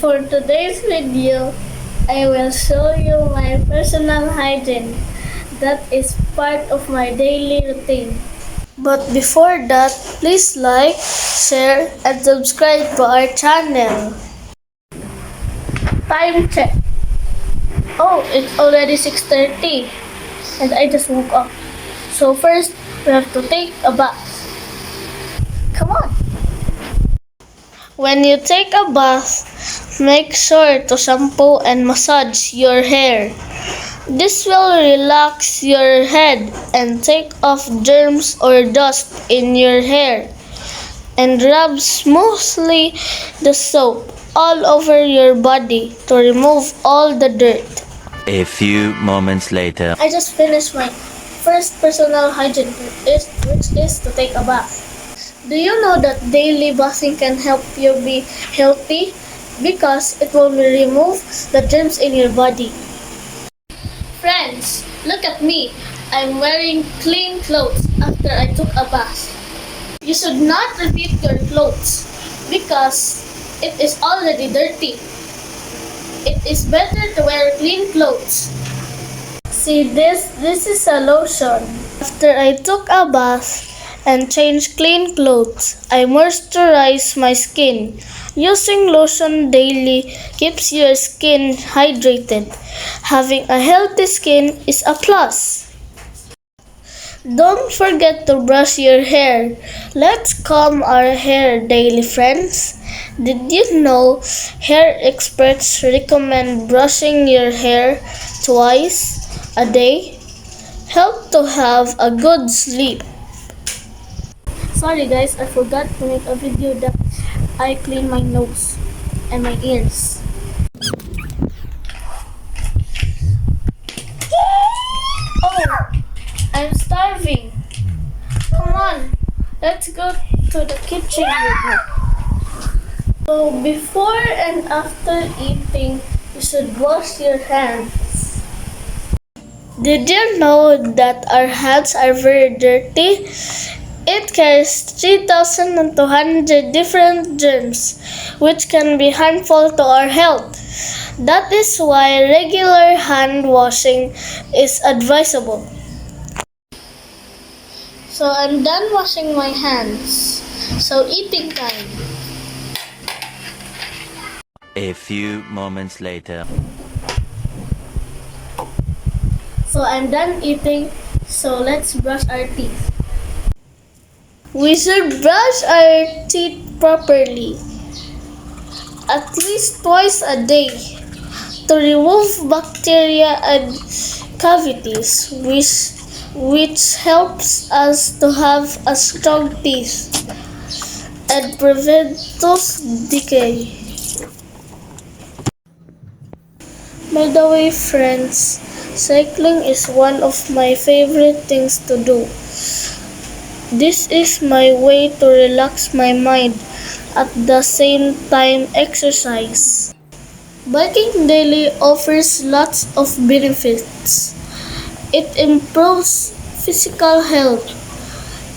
For today's video, I will show you my personal hygiene that is part of my daily routine. But before that, please like, share, and subscribe to our channel. Time check. Oh, it's already 6:30 and I just woke up. So first, we have to take a bath. Come on. When you take a bath, make sure to shampoo and massage your hair. This will relax your head and take off germs or dust in your hair. And rub smoothly the soap all over your body to remove all the dirt. A few moments later. I just finished my first personal hygiene, which is to take a bath. Do you know that daily bathing can help you be healthy? Because it will remove the germs in your body. Friends, look at me. I'm wearing clean clothes after I took a bath. You should not repeat your clothes because it is already dirty. It is better to wear clean clothes. See this is a lotion. After I took a bath and changed clean clothes, I moisturize my skin. Using lotion daily keeps your skin hydrated. Having a healthy skin is a plus. Don't forget to brush your hair. Let's comb our hair daily, friends. Did you know hair experts recommend brushing your hair twice a day? Help to have a good sleep. Sorry guys, I forgot to make a video that I clean my nose and my ears. Oh, I'm starving. Come on, let's go to the kitchen. So before and after eating, you should wash your hands. Did you know that our hands are very dirty? It carries 3,200 different germs, which can be harmful to our health. That is why regular hand washing is advisable. So I'm done washing my hands. So eating time. A few moments later. So I'm done eating. So let's brush our teeth. We should brush our teeth properly, at least twice a day, to remove bacteria and cavities, which helps us to have a strong teeth and prevent tooth decay. By the way, friends, cycling is one of my favorite things to do. This is my way to relax my mind at the same time exercise. Biking daily offers lots of benefits. It improves physical health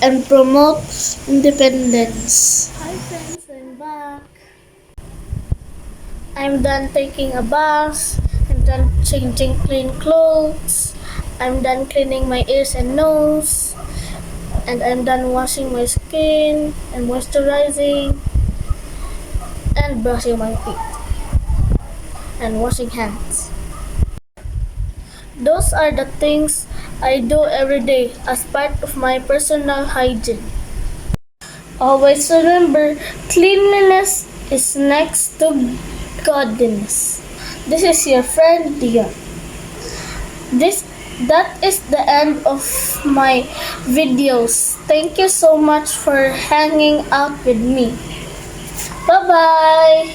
and promotes independence. Hi friends, I'm back. I'm done taking a bath. I'm done changing clean clothes. I'm done cleaning my ears and nose. And I'm done washing my skin and moisturizing and brushing my teeth and washing hands. Those are the things I do every day as part of my personal hygiene. Always remember, cleanliness is next to godliness. This is your friend Dion. That is the end of my videos. Thank you so much for hanging out with me. Bye-bye!